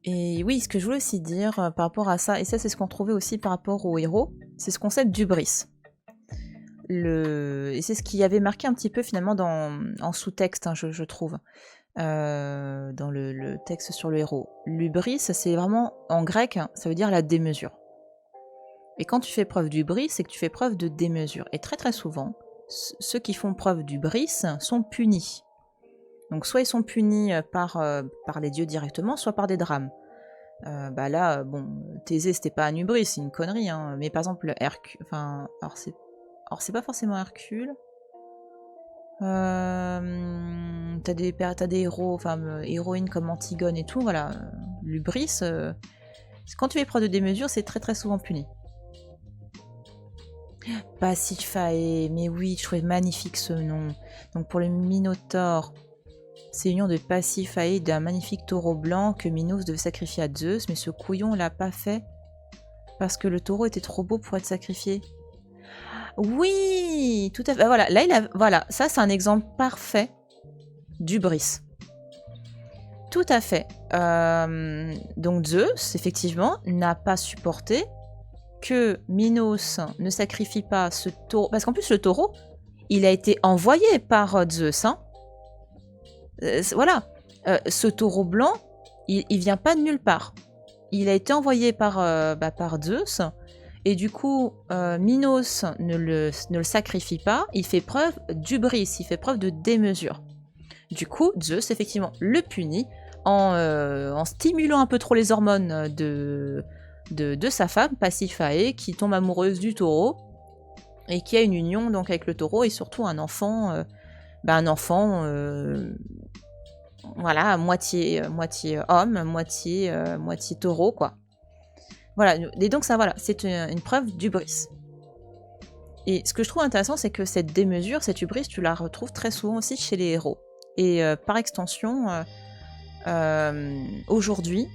Et oui, ce que je voulais aussi dire par rapport à ça, et ça c'est ce qu'on trouvait aussi par rapport aux héros, c'est ce concept d'hubris. Et c'est ce qui avait marqué un petit peu finalement en sous-texte, hein, je trouve, dans le texte sur le héros. L'hubris, c'est vraiment, en grec, hein, ça veut dire la démesure. Et quand tu fais preuve d'hubris, c'est que tu fais preuve de démesure. Et très très souvent, ceux qui font preuve d'hubris sont punis. Donc soit ils sont punis par les dieux directement, soit par des drames. Bah là, bon, Thésée, c'était pas un hubris, c'est une connerie, hein. Mais par exemple, Hercule... Enfin, alors c'est pas forcément Hercule. T'as des héros, enfin, héroïnes comme Antigone et tout, voilà. L'hubris, quand tu fais preuve de démesure, c'est très très souvent puni. Pasiphae, mais oui, je trouvais magnifique ce nom. Donc pour le Minotaure, c'est l'union de Pasiphae et d'un magnifique taureau blanc que Minos devait sacrifier à Zeus, mais ce couillon l'a pas fait parce que le taureau était trop beau pour être sacrifié. Oui, tout à fait. Voilà, là, voilà, ça c'est un exemple parfait d'hubris. Tout à fait. Donc Zeus, effectivement, n'a pas supporté que Minos ne sacrifie pas ce taureau. Parce qu'en plus, le taureau, il a été envoyé par Zeus. Hein. Voilà. Ce taureau blanc, il vient pas de nulle part. Il a été envoyé par Zeus. Et du coup, Minos ne le sacrifie pas. Il fait preuve d'hubris, il fait preuve de démesure. Du coup, Zeus, effectivement, le punit en stimulant un peu trop les hormones de sa femme, Pasiphae, qui tombe amoureuse du taureau et qui a une union donc avec le taureau et surtout un enfant, voilà, moitié homme, moitié taureau, quoi. Voilà, et donc ça, voilà, c'est une preuve d'hubris. Et ce que je trouve intéressant, c'est que cette démesure, cette hubris, tu la retrouves très souvent aussi chez les héros. Et par extension, aujourd'hui,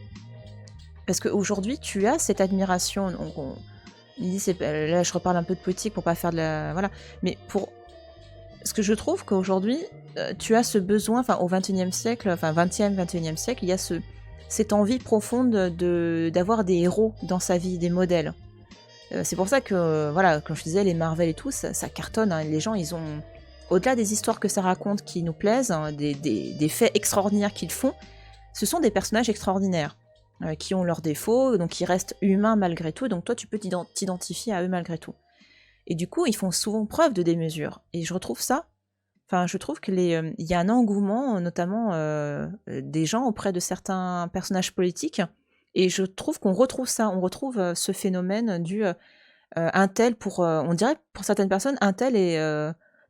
parce qu'aujourd'hui, tu as cette admiration. Donc là, je reparle un peu de politique pour pas faire de la... Voilà. Mais pour... Ce que je trouve qu'aujourd'hui, tu as ce besoin, enfin au XXIe siècle, enfin 20e, 21e siècle, il y a cette envie profonde d'avoir des héros dans sa vie, des modèles. C'est pour ça que, voilà, comme je disais, les Marvel et tout, ça cartonne. Hein. Les gens, ils ont... Au-delà des histoires que ça raconte qui nous plaisent, hein, des faits extraordinaires qu'ils font, ce sont des personnages extraordinaires qui ont leurs défauts, donc qui restent humains malgré tout, donc toi tu peux t'identifier à eux malgré tout. Et du coup, ils font souvent preuve de démesure. Et je retrouve ça, enfin je trouve qu'il y a un engouement, notamment des gens auprès de certains personnages politiques, et je trouve qu'on retrouve ça, on retrouve ce phénomène du un tel pour, on dirait pour certaines personnes, un tel est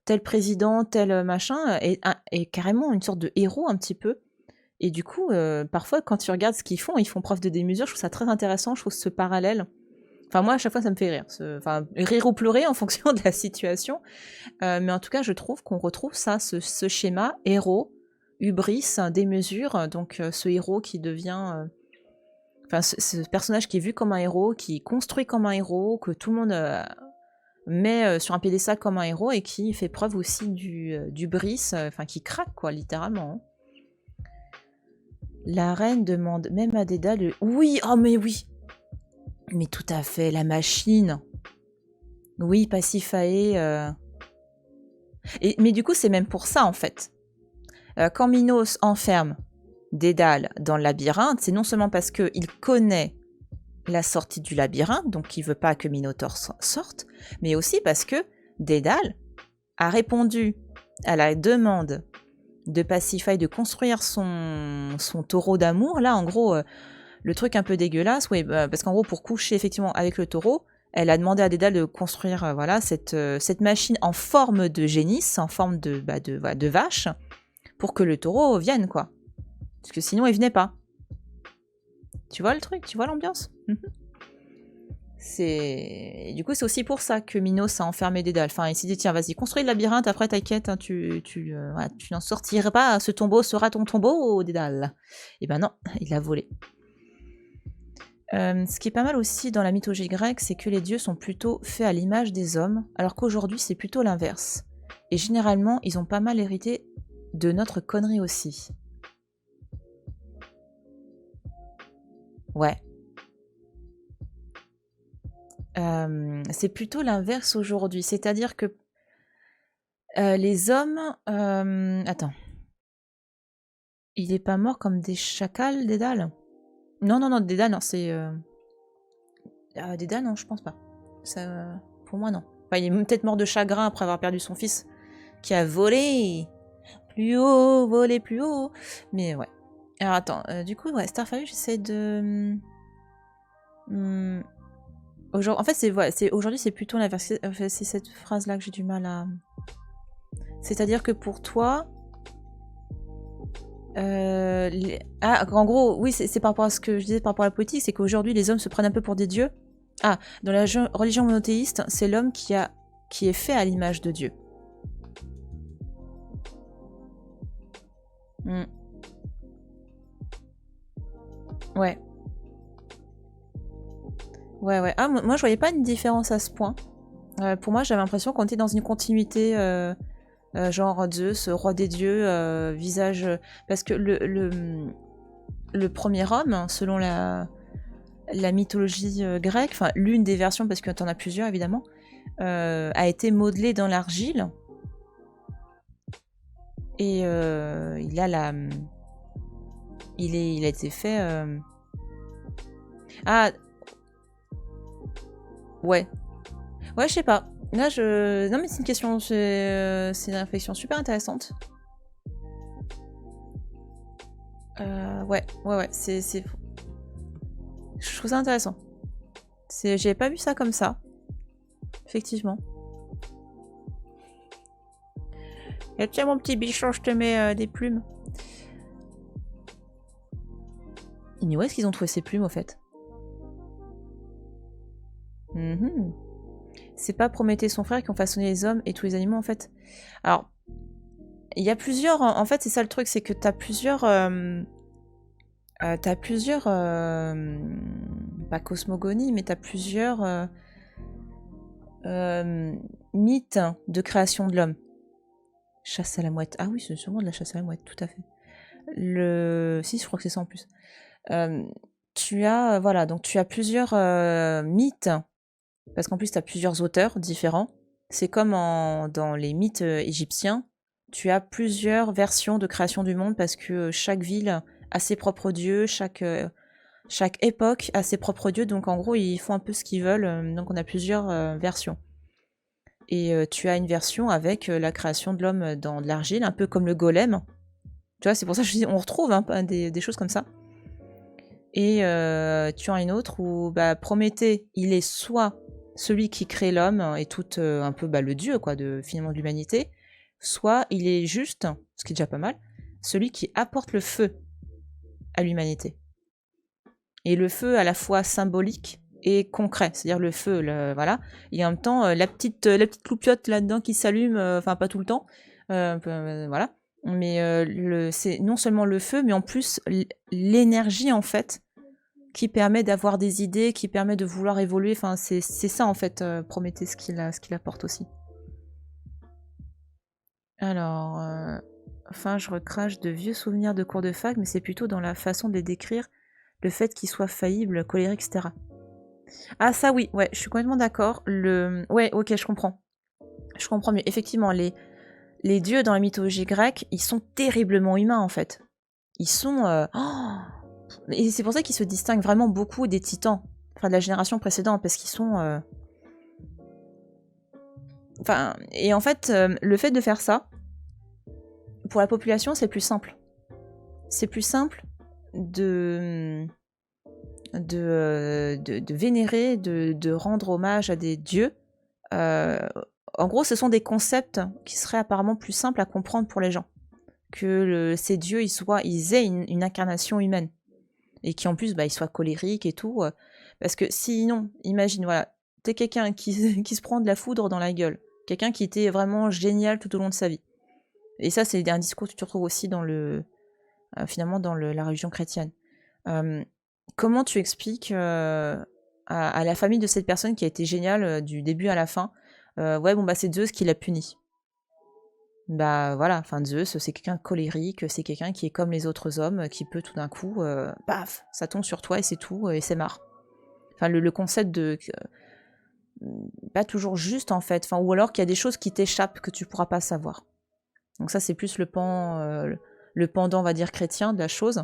tel président, tel machin, est carrément une sorte de héros un petit peu. Et du coup, parfois, quand tu regardes ce qu'ils font, ils font preuve de démesure. Je trouve ça très intéressant, je trouve ce parallèle. Enfin, moi, à chaque fois, ça me fait rire. Enfin, rire ou pleurer en fonction de la situation. Mais en tout cas, je trouve qu'on retrouve ça, ce schéma héros, hubris, démesure. Donc, ce héros qui devient... Enfin, ce personnage qui est vu comme un héros, qui est construit comme un héros, que tout le monde met sur un piédestal comme un héros et qui fait preuve aussi du bris, enfin, qui craque, quoi, littéralement. Hein. La reine demande même à Dédale de... Oui, oh mais oui. Mais tout à fait, la machine. Oui, Pasiphae. Mais du coup, c'est même pour ça, en fait. Quand Minos enferme Dédale dans le labyrinthe, c'est non seulement parce qu'il connaît la sortie du labyrinthe, donc il veut pas que Minotaure sorte, mais aussi parce que Dédale a répondu à la demande de Pasiphae de construire son taureau d'amour. Là, en gros, le truc un peu dégueulasse, oui, parce qu'en gros, pour coucher effectivement avec le taureau, elle a demandé à Dédale de construire voilà, cette machine en forme de génisse, en forme de vache, pour que le taureau vienne, quoi. Parce que sinon, il venait pas. Tu vois le truc? Tu vois l'ambiance? Du coup, c'est aussi pour ça que Minos a enfermé Dédale. Enfin, il s'est dit, tiens, vas-y, construis le labyrinthe, après t'inquiète, hein, tu n'en sortiras pas, ce tombeau sera ton tombeau, Dédale. Et ben non, il l'a volé. Ce qui est pas mal aussi dans la mythologie grecque, c'est que les dieux sont plutôt faits à l'image des hommes, alors qu'aujourd'hui c'est plutôt l'inverse. Et généralement, ils ont pas mal hérité de notre connerie aussi. Ouais. C'est plutôt l'inverse aujourd'hui. C'est-à-dire que les hommes... Attends. Il est pas mort comme des chacals, Dédale? Non, non, non, Dédale, non, c'est... Dédale, non, je pense pas. Ça, pour moi, non. Enfin, il est peut-être mort de chagrin après avoir perdu son fils, qui a volé plus haut, volé plus haut. Mais ouais. Alors attends, du coup, ouais, Starfire, j'essaie de... En fait, aujourd'hui, c'est plutôt l'inverse. C'est cette phrase-là que j'ai du mal à... C'est-à-dire que pour toi... en gros, oui, c'est par rapport à ce que je disais par rapport à la politique, c'est qu'aujourd'hui, les hommes se prennent un peu pour des dieux. Ah, dans la religion monothéiste, c'est l'homme qui est fait à l'image de Dieu. Ouais. Ouais, ouais. Ah, moi, je voyais pas une différence à ce point. Pour moi, j'avais l'impression qu'on était dans une continuité, genre Zeus, roi des dieux, visage... Parce que le premier homme, selon la mythologie grecque, enfin l'une des versions, parce que t'en as plusieurs évidemment, a été modelé dans l'argile. Et il a été fait... Ah, ouais. Ouais, je sais pas. Là, non, mais c'est une question, c'est une réflexion super intéressante. Ouais, c'est... Je trouve ça intéressant. J'avais pas vu ça comme ça. Effectivement. Et tiens, mon petit bichon, je te mets des plumes. Et où est-ce qu'ils ont trouvé ces plumes, au fait? C'est pas Prométhée son frère qui ont façonné les hommes et tous les animaux, en fait. Alors, il y a plusieurs... En fait, c'est ça le truc, c'est que t'as plusieurs... pas cosmogonies, mais t'as plusieurs mythes de création de l'homme. Chasse à la mouette. Ah oui, c'est sûrement de la chasse à la mouette, tout à fait. Si, je crois que c'est ça en plus. Tu as plusieurs mythes, parce qu'en plus tu as plusieurs auteurs différents. C'est comme dans les mythes égyptiens, tu as plusieurs versions de création du monde, parce que chaque ville a ses propres dieux, chaque époque a ses propres dieux, donc en gros ils font un peu ce qu'ils veulent, donc on a plusieurs versions. Et tu as une version avec la création de l'homme dans de l'argile, un peu comme le golem. Tu vois, c'est pour ça que je dis, on retrouve des choses comme ça. Et tu as une autre où Prométhée, il est soit celui qui crée l'homme et tout un peu le dieu quoi, finalement de l'humanité, soit il est juste, ce qui est déjà pas mal, celui qui apporte le feu à l'humanité. Et le feu à la fois symbolique et concret, c'est-à-dire le feu, voilà, et en même temps la petite cloupiote là-dedans qui s'allume, enfin pas tout le temps, voilà, mais c'est non seulement le feu, mais en plus l'énergie en fait, qui permet d'avoir des idées, qui permet de vouloir évoluer, enfin c'est ça en fait Prométhée, ce qu'il apporte aussi. Alors, enfin je recrache de vieux souvenirs de cours de fac, mais c'est plutôt dans la façon de les décrire, le fait qu'ils soient faillibles, colériques, etc. Ah ça oui, ouais, je suis complètement d'accord. Ouais, ok, je comprends. Je comprends, mais effectivement, les dieux dans la mythologie grecque, ils sont terriblement humains en fait. Ils sont... Et c'est pour ça qu'ils se distinguent vraiment beaucoup des titans, enfin de la génération précédente, parce qu'ils sont... Enfin, et en fait, le fait de faire ça, pour la population, c'est plus simple. C'est plus simple de vénérer, de rendre hommage à des dieux. En gros, ce sont des concepts qui seraient apparemment plus simples à comprendre pour les gens. Que ces dieux, ils aient une incarnation humaine. Et qui en plus, ils soient colériques et tout. Parce que sinon, imagine, voilà, t'es quelqu'un qui se prend de la foudre dans la gueule. Quelqu'un qui était vraiment génial tout au long de sa vie. Et ça, c'est un discours que tu retrouves aussi dans finalement dans la religion chrétienne. Comment tu expliques à la famille de cette personne qui a été géniale du début à la fin, ouais, bon, c'est Zeus qui l'a puni. Bah voilà, enfin Zeus, c'est quelqu'un de colérique, c'est quelqu'un qui est comme les autres hommes, qui peut tout d'un coup, paf, ça tombe sur toi et c'est tout, et c'est marre. Enfin le concept de pas toujours juste en fait, enfin, ou alors qu'il y a des choses qui t'échappent que tu pourras pas savoir. Donc ça c'est plus le pendant on va dire chrétien de la chose.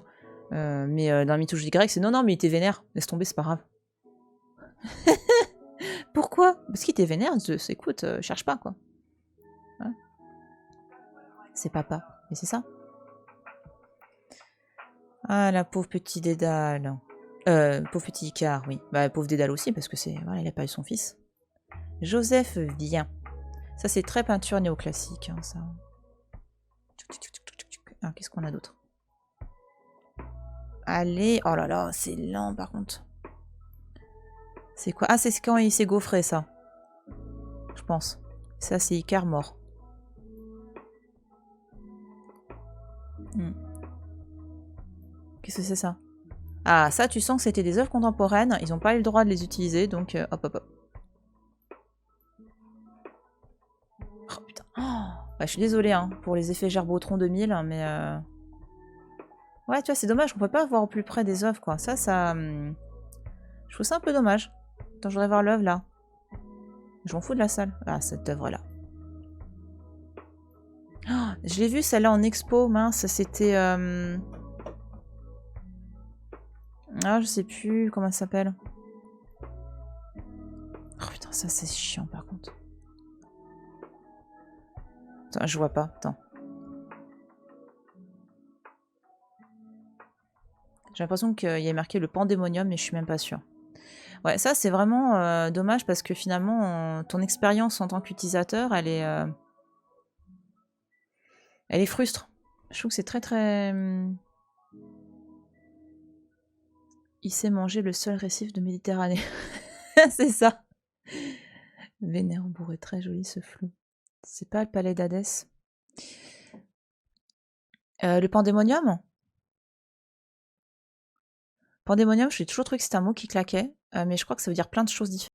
Mais dans la mythologie grecque, c'est non, non, mais il était vénère, laisse tomber, c'est pas grave. Pourquoi? Parce qu'il était vénère, Zeus, écoute, cherche pas, quoi. Ouais. C'est papa, mais c'est ça. Ah, la pauvre petit Dédale. Pauvre petit Icare, oui. Bah, pauvre Dédale aussi, parce que c'est. Voilà, il a pas eu son fils. Joseph vient. Ça, c'est très peinture néoclassique, hein, ça. Ah, qu'est-ce qu'on a d'autre? Allez, oh là là, c'est lent par contre. C'est quoi? Ah, c'est quand il s'est gaufré, ça. Je pense. Ça, c'est Icare mort. Qu'est-ce que c'est ça? Ah, ça, tu sens que c'était des œuvres contemporaines. Ils n'ont pas eu le droit de les utiliser, donc hop, hop, hop. Oh putain. Oh, bah, je suis désolée hein, pour les effets Gerbotron 2000, mais... Ouais, tu vois, c'est dommage qu'on peut pas voir au plus près des œuvres, quoi. Ça... Je trouve ça un peu dommage. Attends, je voudrais voir l'œuvre, là. Je m'en fous de la salle. Ah, cette œuvre-là. Oh, je l'ai vue, celle-là, en expo. Mince, c'était... Ah, je sais plus comment elle s'appelle. Oh putain, ça, c'est chiant, par contre. Attends, je vois pas. Attends. J'ai l'impression qu'il y a marqué le pandémonium, mais je suis même pas sûre. Ouais, ça c'est vraiment dommage parce que finalement, ton expérience en tant qu'utilisateur, elle est frustre. Je trouve que c'est très très... Il sait manger le seul récif de Méditerranée. C'est ça. Vénère-bourg est très joli ce flou. C'est pas le palais d'Hadès. Le pandémonium? Pandémonium, j'ai toujours trouvé que c'était un mot qui claquait, mais je crois que ça veut dire plein de choses différentes.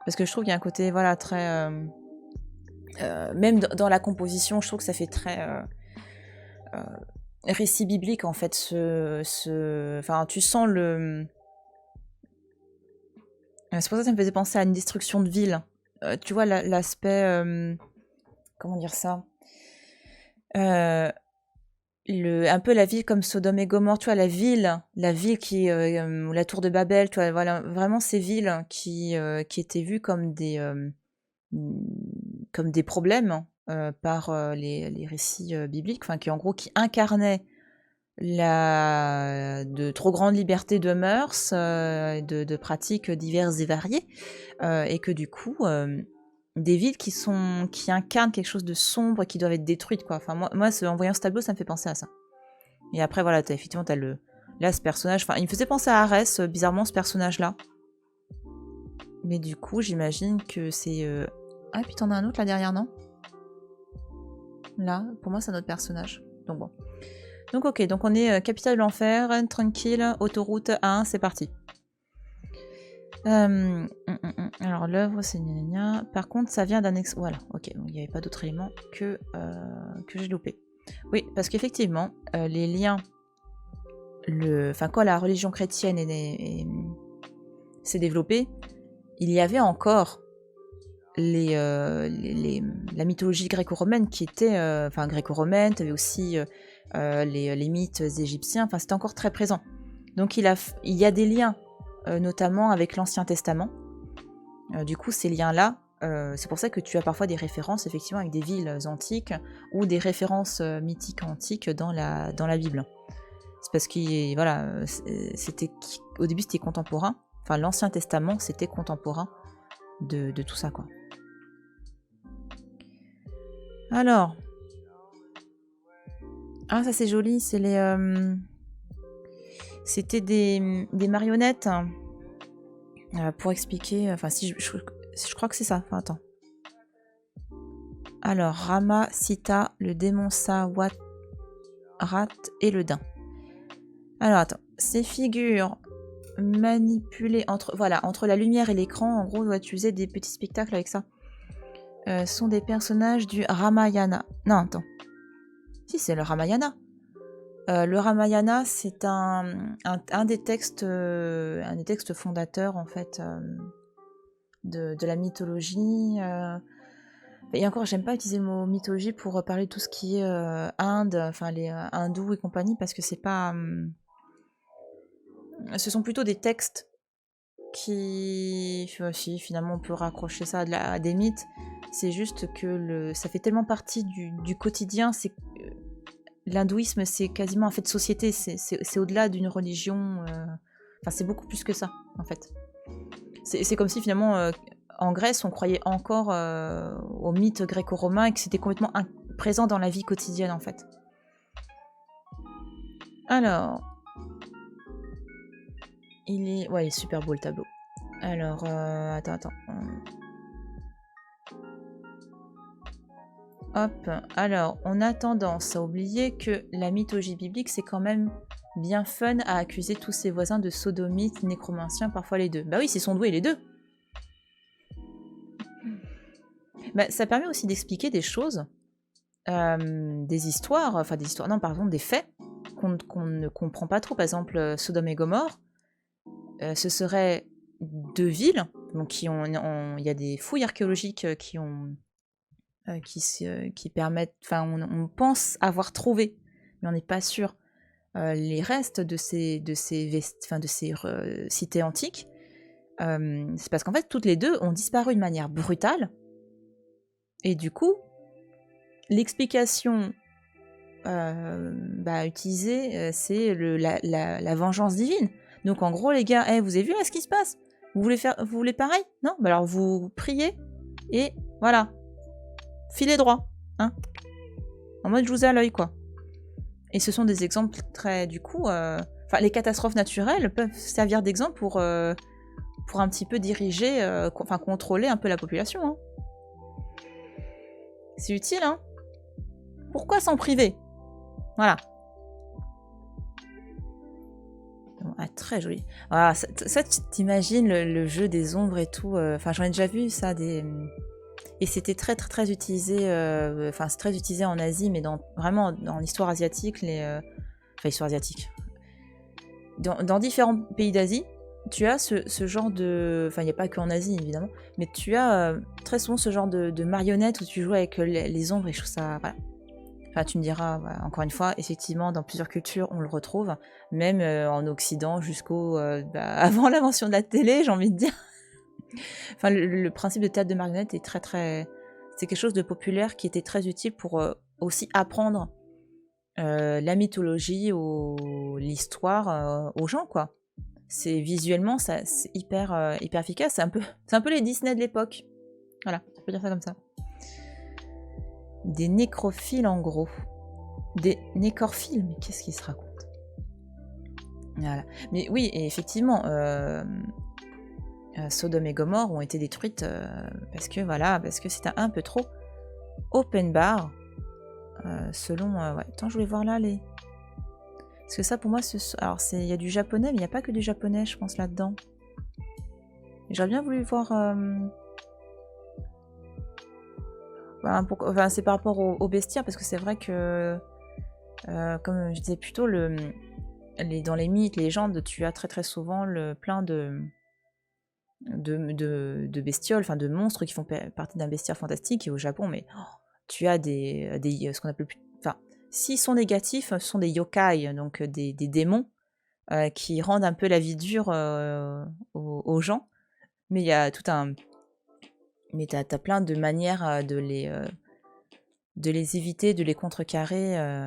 Parce que je trouve qu'il y a un côté, voilà, très... même dans la composition, je trouve que ça fait très... récit biblique, en fait. Enfin, tu sens le... C'est pour ça que ça me faisait penser à une destruction de ville. Tu vois, l'aspect... comment dire ça? Un peu la ville comme Sodome et Gomorrhe, tu vois, la ville qui la tour de Babel, tu vois, voilà, vraiment ces villes qui étaient vues comme des problèmes par les récits bibliques, enfin qui en gros qui incarnaient de trop grandes libertés de mœurs, de pratiques diverses et variées, et que du coup, des villes qui incarnent quelque chose de sombre et qui doivent être détruites, quoi. Enfin, en voyant ce tableau, ça me fait penser à ça. Et après, voilà, effectivement, là, ce personnage, enfin, il me faisait penser à Arès, bizarrement, ce personnage-là. Mais du coup, j'imagine que c'est... Ah, et puis t'en as un autre là derrière, non? Là, pour moi, c'est un autre personnage. Donc bon. Donc ok, donc on est capitale de l'enfer, tranquille, autoroute A1, c'est parti. Alors l'œuvre c'est gna gna gna. Par contre ça vient d'un Voilà, ok, donc il n'y avait pas d'autres éléments que j'ai loupé. Oui, parce qu'effectivement, les liens, quand la religion chrétienne s'est développée, il y avait encore la mythologie gréco-romaine qui était... Enfin gréco-romaine, tu avais aussi les mythes égyptiens, enfin c'était encore très présent. Donc il y a des liens, notamment avec l'Ancien Testament. Du coup, ces liens-là, c'est pour ça que tu as parfois des références, effectivement, avec des villes antiques ou des références mythiques antiques dans la Bible. C'est parce que, voilà, au début, c'était contemporain. Enfin, l'Ancien Testament, c'était contemporain de tout ça, quoi. Alors... Ah, ça c'est joli, c'est c'était des marionnettes pour expliquer... Enfin, si je crois que c'est ça. Enfin, attends. Alors, Rama, Sita, le démon Sawat, et le daim. Alors, attends. Ces figures manipulées entre la lumière et l'écran, en gros, tu faisais des petits spectacles avec ça. Sont des personnages du Ramayana. Non, attends. Si, c'est le Ramayana. Le Ramayana, c'est un des textes fondateurs, en fait, de la mythologie. Et encore, j'aime pas utiliser le mot mythologie pour parler de tout ce qui est Inde, enfin les hindous et compagnie, parce que c'est pas... ce sont plutôt des textes qui... Si, finalement, on peut raccrocher ça à des mythes. C'est juste que ça fait tellement partie du quotidien, l'hindouisme, c'est quasiment un fait de société, c'est au-delà d'une religion, enfin c'est beaucoup plus que ça, en fait. C'est comme si finalement, en Grèce, on croyait encore au mythe gréco-romain et que c'était complètement présent dans la vie quotidienne, en fait. Alors... il est super beau le tableau. Alors, attends. Hop, alors, on a tendance à oublier que la mythologie biblique, c'est quand même bien fun à accuser tous ses voisins de sodomites, nécromanciens, parfois les deux. Bah oui, ils sont doués les deux. Bah, ça permet aussi d'expliquer des choses, des histoires, non, par exemple, des faits qu'on ne comprend pas trop. Par exemple, Sodome et Gomorrhe, ce serait deux villes, donc il y a des fouilles archéologiques qui permettent, enfin on pense avoir trouvé, mais on n'est pas sûr, les restes de ces cités antiques. C'est parce qu'en fait toutes les deux ont disparu de manière brutale, et du coup l'explication utilisée, c'est la vengeance divine. Donc en gros les gars, vous avez vu là ce qui se passe, vous voulez pareil? Non, bah alors vous priez et voilà, filez droit, hein, en mode je vous ai à l'œil, quoi. Et ce sont des exemples très, du coup, les catastrophes naturelles peuvent servir d'exemple pour un petit peu diriger, contrôler un peu la population, hein. C'est utile, hein. Pourquoi s'en priver? Voilà. Très joli. Voilà, ça t'imagines le jeu des ombres et tout. Enfin, j'en ai déjà vu ça, et c'était très très très utilisé. C'est très utilisé en Asie, mais vraiment dans l'histoire asiatique, l'histoire asiatique. Dans différents pays d'Asie, tu as ce genre de... Enfin, il n'y a pas qu'en Asie, évidemment, mais tu as très souvent ce genre de marionnettes où tu joues avec les ombres et je trouve ça... Voilà. Enfin, tu me diras, voilà, encore une fois, effectivement, dans plusieurs cultures, on le retrouve, même en Occident jusqu'au... avant l'invention de la télé, j'ai envie de dire. Enfin, le principe de théâtre de marionnettes est très, très... C'est quelque chose de populaire qui était très utile pour aussi apprendre la mythologie ou l'histoire aux gens, quoi. C'est visuellement, ça, c'est hyper efficace. C'est un peu les Disney de l'époque. Voilà, on peut dire ça comme ça. Des nécrophiles en gros. Des nécorphiles, mais qu'est-ce qui se raconte? Voilà. Mais oui, et effectivement, Sodome et Gomorre ont été détruites parce que c'était un peu trop open bar. Selon... ouais. Attends, je voulais voir là les... Parce que ça, pour moi, alors il y a du japonais, mais il n'y a pas que du japonais, je pense, là-dedans. J'aurais bien voulu voir... Enfin, c'est par rapport au bestiaire, parce que c'est vrai que, comme je disais plus tôt, dans les mythes, les légendes, tu as très très souvent plein de bestioles, enfin de monstres qui font partie d'un bestiaire fantastique. Et au Japon, mais tu as ce qu'on appelle plus... Enfin, s'ils sont négatifs, ce sont des yokai, donc des démons, qui rendent un peu la vie dure aux gens. Mais il y a tout un... Mais t'as plein de manières de les éviter, de les contrecarrer.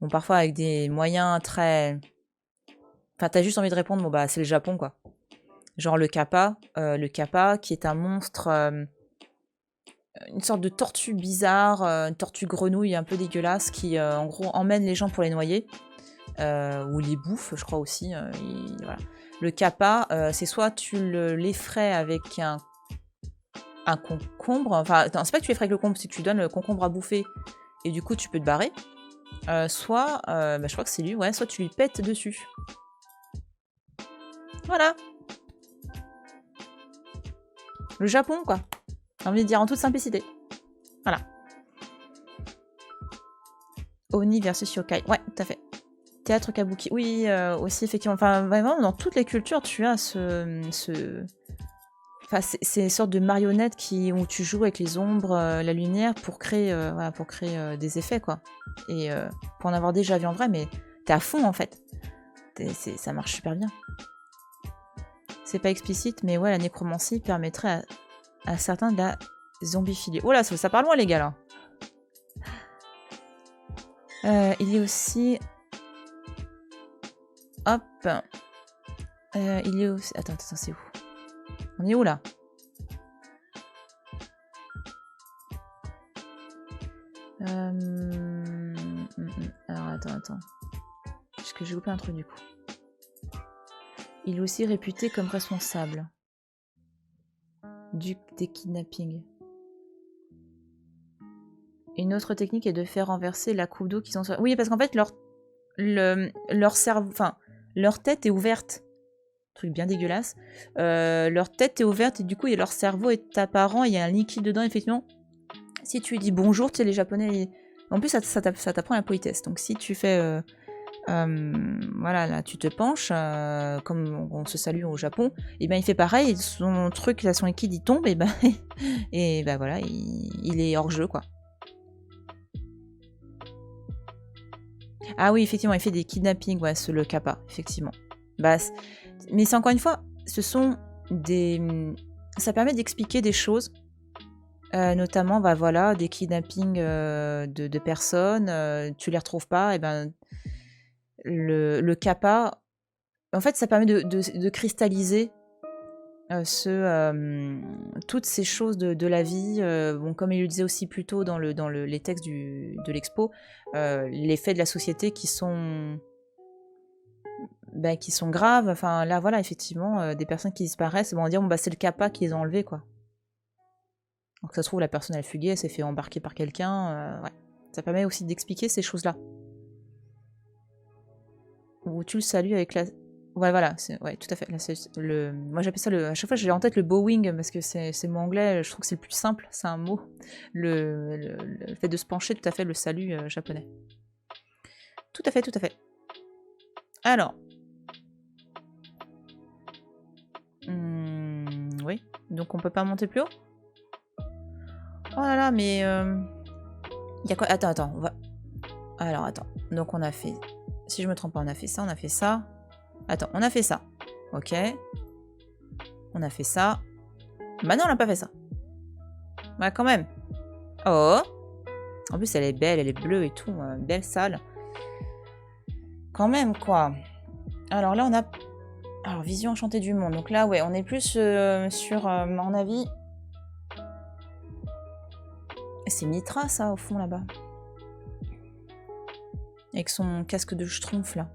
Bon, parfois avec des moyens très... Enfin, t'as juste envie de répondre, bon bah c'est le Japon, quoi. Genre le kappa qui est un monstre, une sorte de tortue bizarre, une tortue grenouille un peu dégueulasse qui, en gros, emmène les gens pour les noyer. Ou les bouffe, je crois aussi. Voilà. Le kappa, c'est soit tu l'effraies avec un concombre, enfin, non, c'est pas que tu l'effraies avec le concombre, c'est que tu donnes le concombre à bouffer et du coup tu peux te barrer. Soit, je crois que c'est lui, ouais, soit tu lui pètes dessus. Voilà. Le Japon, quoi. J'ai envie de dire en toute simplicité. Voilà. Oni versus yokai. Ouais, tout à fait. Théâtre kabuki. Oui, aussi, effectivement. Enfin, vraiment, dans toutes les cultures, tu as Enfin, c'est une sorte de marionnette où tu joues avec les ombres, la lumière pour créer, des effets, quoi. Et pour en avoir déjà vu en vrai, mais t'es à fond, en fait. Ça marche super bien. C'est pas explicite, mais ouais, la nécromancie permettrait à certains de la zombiphilie. Oh là, ça parle loin, les gars, là. Il y a aussi... Hop. Il y a aussi... Attends, c'est où? On est où, là? Alors, attends. Parce que j'ai loupé un truc, du coup. Il est aussi réputé comme responsable des kidnappings. Une autre technique est de faire renverser la coupe d'eau qui sont sur... Oui, parce qu'en fait, leur cerveau... Enfin, leur tête est ouverte. Truc bien dégueulasse. Leur tête est ouverte et du coup, leur cerveau est apparent. Il y a un liquide dedans, effectivement. Si tu lui dis bonjour, tu sais, les Japonais... En plus, ça t'apprend la politesse. Donc, si tu fais... voilà, là, tu te penches, comme on se salue au Japon, et ben il fait pareil, son truc, son liquide, il tombe, et ben voilà, il est hors jeu, quoi. Ah oui, effectivement, il fait des kidnappings, ouais, le kappa, effectivement. Mais c'est encore une fois, ce sont des... Ça permet d'expliquer des choses, notamment, voilà, des kidnappings de personnes, tu les retrouves pas, et ben le kappa, en fait, ça permet de cristalliser toutes ces choses de la vie. Bon, comme il le disait aussi plus tôt dans les textes de l'expo, les faits de la société qui sont graves. Enfin, là, voilà, effectivement, des personnes qui disparaissent, on va dire, c'est le kappa qui les a enlevés, quoi. Donc, ça se trouve, la personne, elle a fugué, elle s'est fait embarquer par quelqu'un. Ouais. Ça permet aussi d'expliquer ces choses-là. Où tu le salues avec la... Ouais, voilà, ouais, tout à fait. Là, moi, j'appelle ça à chaque fois, j'ai en tête le bowing parce que c'est le mot anglais. Je trouve que c'est le plus simple. C'est un mot. Le fait de se pencher, tout à fait, le salut japonais. Tout à fait, tout à fait. Alors, Donc on peut pas monter plus haut? Oh là là, mais... Il y a quoi? Attends, on va... Alors, attends. Donc on a fait... Si je me trompe pas, on a fait ça, on a fait ça. Attends, on a fait ça. Ok. On a fait ça. Bah non, on n'a pas fait ça. Bah quand même. Oh. En plus, elle est belle, elle est bleue et tout. Belle salle. Quand même, quoi. Alors là, on a... Alors, vision enchantée du monde. Donc là, ouais, on est plus sur, à mon avis... C'est Mitra, ça, au fond, là-bas. Avec son casque de schtroumpf, là.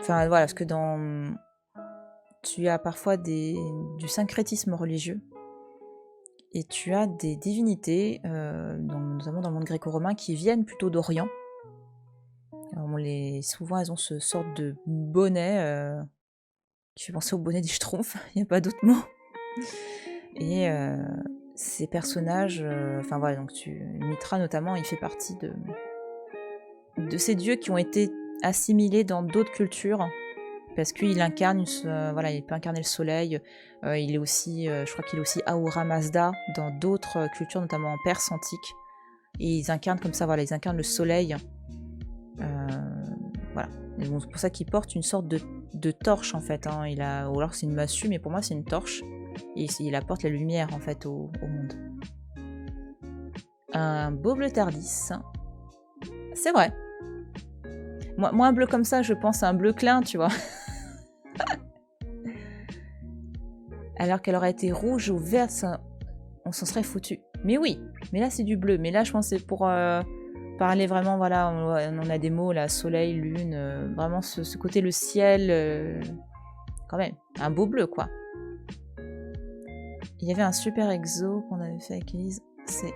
Enfin, voilà, parce que dans... Tu as parfois du syncrétisme religieux. Et tu as des divinités, notamment dans le monde gréco-romain, qui viennent plutôt d'Orient. Souvent, elles ont ce sorte de bonnet qui fait penser au bonnet des schtroumpfs, il n'y a pas d'autre mot. Et ces personnages, enfin voilà, donc Mitra notamment, il fait partie de ces dieux qui ont été assimilés dans d'autres cultures, parce qu'il incarne, voilà, il peut incarner le soleil. Il est aussi, je crois qu'il est aussi Ahura Mazda dans d'autres cultures, notamment en Perse antique. Et ils incarnent comme ça, voilà, ils incarnent le soleil. Voilà. Bon, c'est pour ça qu'il porte une sorte de torche en fait. Hein. Ou alors c'est une massue, mais pour moi c'est une torche. Et il apporte la lumière en fait au monde. Un beau bleu tardis. C'est vrai. Moi, un bleu comme ça, je pense à un bleu clin, tu vois. Alors qu'elle aurait été rouge ou verte, on s'en serait foutu. Mais oui, mais là c'est du bleu. Mais là je pense que c'est pour parler vraiment, voilà, on a des mots là, soleil, lune, vraiment ce côté le ciel, quand même, un beau bleu quoi. Il y avait un super exo qu'on avait fait avec Elise, c'est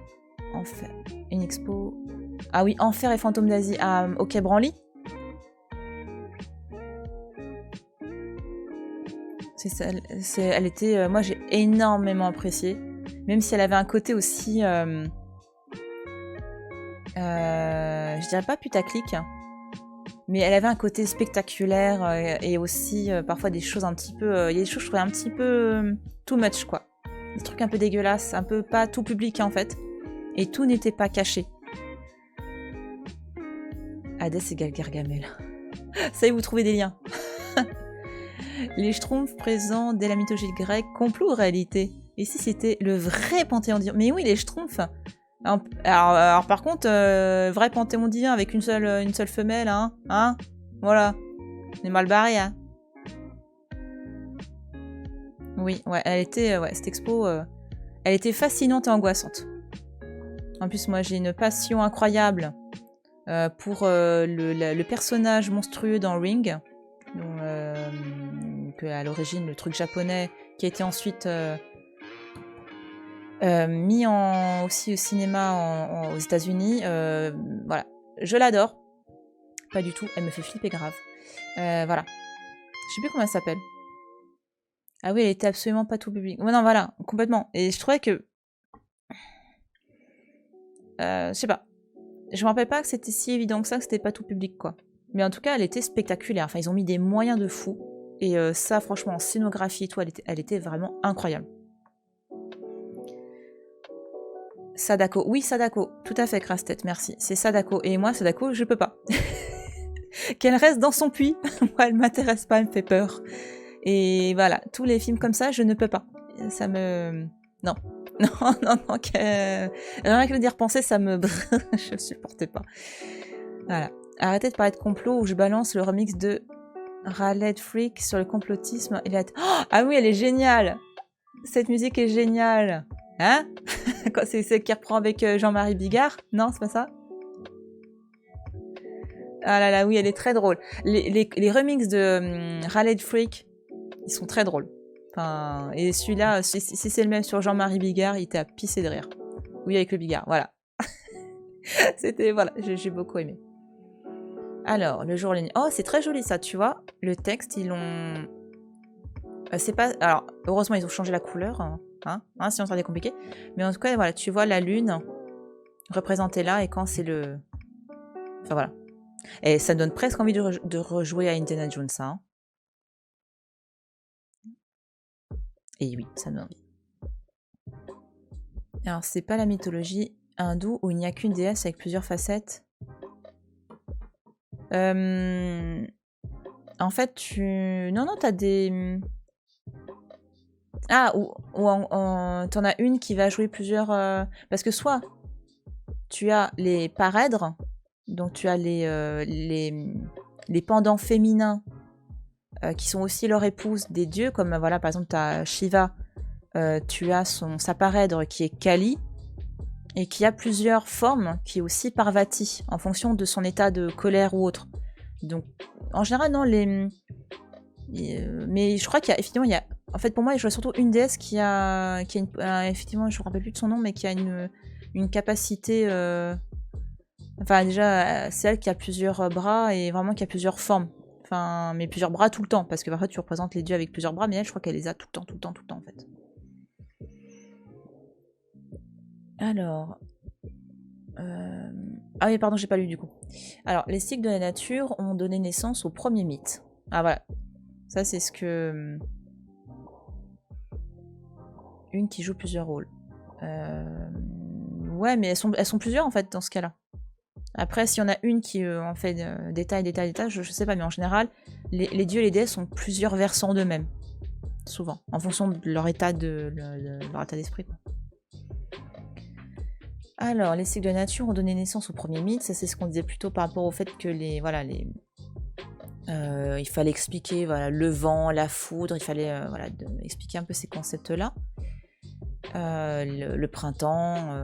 Enfer, une expo... Ah oui, Enfer et Fantômes d'Asie au Quai Branly. C'est ça, elle était... moi j'ai énormément apprécié, même si elle avait un côté aussi... je dirais pas putaclic, mais elle avait un côté spectaculaire et aussi parfois des choses un petit peu... Il y a des choses que je trouvais un petit peu too much, quoi. Des trucs un peu dégueulasses, un peu pas tout public en fait. Et tout n'était pas caché. Hadès égale Gargamel. Ça y est, vous trouvez des liens. Les schtroumpfs présents dès la mythologie grecque, complot ou réalité? Et si c'était le vrai panthéon divin? Mais oui, les schtroumpfs. Alors par contre, vrai panthéon divin avec une seule femelle, hein, voilà. On est mal barré, hein. Oui, ouais, elle était, cette expo, elle était fascinante et angoissante. En plus, moi, j'ai une passion incroyable pour le personnage monstrueux dans Ring, que à l'origine le truc japonais, qui a été ensuite mis aussi au cinéma aux États-Unis. Voilà, je l'adore. Pas du tout, elle me fait flipper grave. Voilà, je sais plus comment elle s'appelle. Ah oui, elle était absolument pas tout public. Ouais, non, voilà, complètement. Et je trouvais que... je sais pas. Je me rappelle pas que c'était si évident que ça, que c'était pas tout public, quoi. Mais en tout cas, elle était spectaculaire. Enfin, ils ont mis des moyens de fou. Et ça, franchement, en scénographie et tout, elle était vraiment incroyable. Sadako. Oui, Sadako. Tout à fait, Crastet, merci. C'est Sadako. Et moi, Sadako, je peux pas. Qu'elle reste dans son puits. Moi, elle m'intéresse pas, elle me fait peur. Et voilà, tous les films comme ça, je ne peux pas. Ça me... Non. Non, rien que le dire penser, ça me... je supportais pas. Voilà. Arrêtez de parler de complot où je balance le remix de Raled Freak sur le complotisme. Ah oui, elle est géniale. Cette musique est géniale. Hein? C'est celle qui reprend avec Jean-Marie Bigard? Non, c'est pas ça? Ah là là, oui, elle est très drôle. Les remixes de Raled Freak, ils sont très drôles. Enfin, et celui-là, si c'est le même sur Jean-Marie Bigard, il était à pisser de rire. Oui, avec le Bigard, voilà. C'était, voilà, j'ai beaucoup aimé. Alors, le jour, les nuits. Oh, c'est très joli ça, tu vois. Le texte, ils l'ont... c'est pas... Alors, heureusement, ils ont changé la couleur, sinon ça aurait été compliqué. Mais en tout cas, voilà, tu vois la lune représentée là, et quand c'est le... Enfin, voilà. Et ça donne presque envie de rejouer à Indiana Jones, ça. Et oui, ça donne envie. Alors, c'est pas la mythologie hindoue où il n'y a qu'une déesse avec plusieurs facettes. En fait, Non, non, t'as des... Ah, ou t'en as une qui va jouer plusieurs... Parce que soit tu as les parèdres, donc tu as les pendants féminins qui sont aussi leur épouse des dieux, comme voilà, par exemple, tu as Shiva, tu as sa parèdre qui est Kali, et qui a plusieurs formes, qui est aussi Parvati, en fonction de son état de colère ou autre. Donc, en général, non, mais je crois qu'il y a, effectivement, en fait, pour moi, je vois surtout une déesse qui a effectivement, je me rappelle plus de son nom, mais qui a une capacité... Enfin, déjà, c'est elle qui a plusieurs bras et vraiment qui a plusieurs formes. Enfin, mais plusieurs bras tout le temps, parce que parfois tu représentes les dieux avec plusieurs bras, mais elle, je crois qu'elle les a tout le temps, tout le temps, tout le temps, en fait. Alors... Ah oui, pardon, j'ai pas lu du coup. Alors, les cycles de la nature ont donné naissance au premier mythe. Ah voilà. Ça, c'est ce que... Une qui joue plusieurs rôles. Ouais, mais elles sont plusieurs, en fait, dans ce cas-là. Après, s'il y en a une qui en fait détail, je sais pas, mais en général, les dieux et les déesses ont plusieurs versants d'eux-mêmes. Souvent, en fonction de leur état d'esprit. Alors, les cycles de la nature ont donné naissance au premier mythe. Ça, c'est ce qu'on disait plutôt par rapport au fait que il fallait expliquer le vent, la foudre, il fallait expliquer un peu ces concepts-là. Le printemps,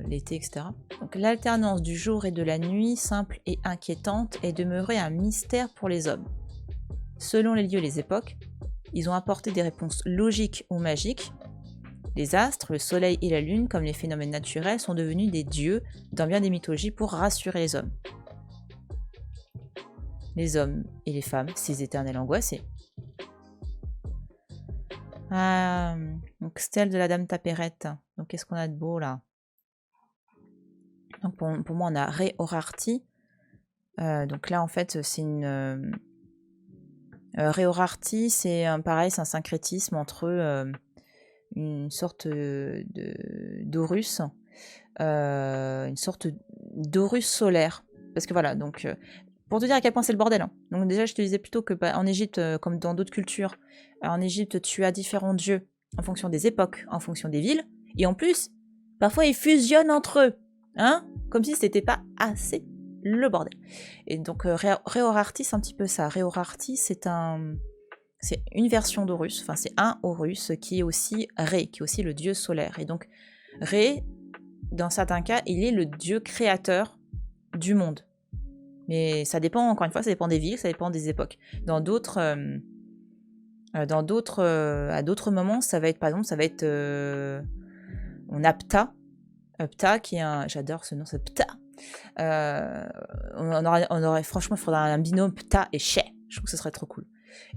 l'été, etc. Donc l'alternance du jour et de la nuit, simple et inquiétante, est demeurée un mystère pour les hommes. Selon les lieux et les époques, ils ont apporté des réponses logiques ou magiques. Les astres, le soleil et la lune, comme les phénomènes naturels, sont devenus des dieux dans bien des mythologies pour rassurer les hommes. Les hommes et les femmes, ces éternels angoissés. Ah, donc stèle de la Dame Tapérette. Donc qu'est-ce qu'on a de beau là? Donc pour moi on a Ré Orarti. Donc là en fait c'est une... Ré Orarti c'est pareil, c'est un syncrétisme entre une sorte d'Horus, une sorte d'Horus solaire. Parce que voilà, donc pour te dire à quel point c'est le bordel. Hein. Donc déjà je te disais plutôt que en Égypte, comme dans d'autres cultures, en Égypte tu as différents dieux en fonction des époques, en fonction des villes, et en plus, parfois ils fusionnent entre eux, hein, comme si c'était pas assez le bordel. Et donc Réorarti, c'est un petit peu ça. Réorarti, c'est une version d'Horus, enfin c'est un Horus qui est aussi Ré, qui est aussi le dieu solaire. Et donc Ré, dans certains cas, il est le dieu créateur du monde. Mais ça dépend, encore une fois, ça dépend des villes, ça dépend des époques. À d'autres moments, ça va être, par exemple, on a Ptah. Ptah, qui est un... J'adore ce nom, c'est Ptah. On aurait, franchement, il faudrait un binôme Ptah et Sheh. Je trouve que ce serait trop cool.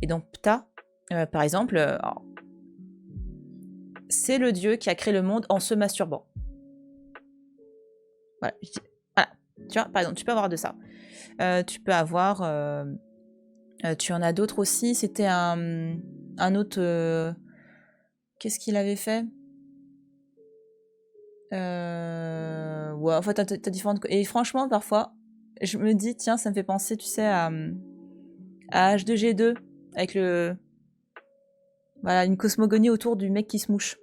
Et donc Ptah, par exemple, c'est le dieu qui a créé le monde en se masturbant. Voilà. Tu vois, par exemple, tu peux avoir de ça. Tu peux avoir... tu en as d'autres aussi. C'était un autre... qu'est-ce qu'il avait fait? Ouais, en fait, t'as différentes... Et franchement, parfois, je me dis, tiens, ça me fait penser, tu sais, à H2G2, avec voilà, une cosmogonie autour du mec qui se mouche.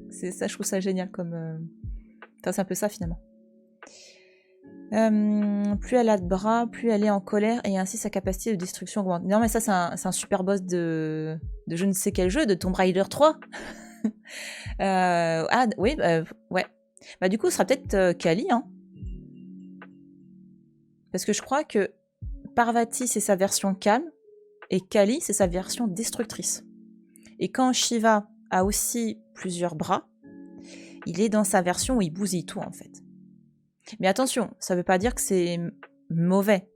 C'est ça, je trouve ça génial comme... Enfin, c'est un peu ça, finalement. Plus elle a de bras, plus elle est en colère, et ainsi sa capacité de destruction augmente. Non, mais ça, c'est un super boss de je ne sais quel jeu, de Tomb Raider 3. Ah, oui, ouais. Bah, du coup, ce sera peut-être Kali, hein. Parce que je crois que Parvati, c'est sa version calme, et Kali, c'est sa version destructrice. Et quand Shiva a aussi plusieurs bras, il est dans sa version où il bousille tout, en fait. Mais attention, ça veut pas dire que c'est mauvais.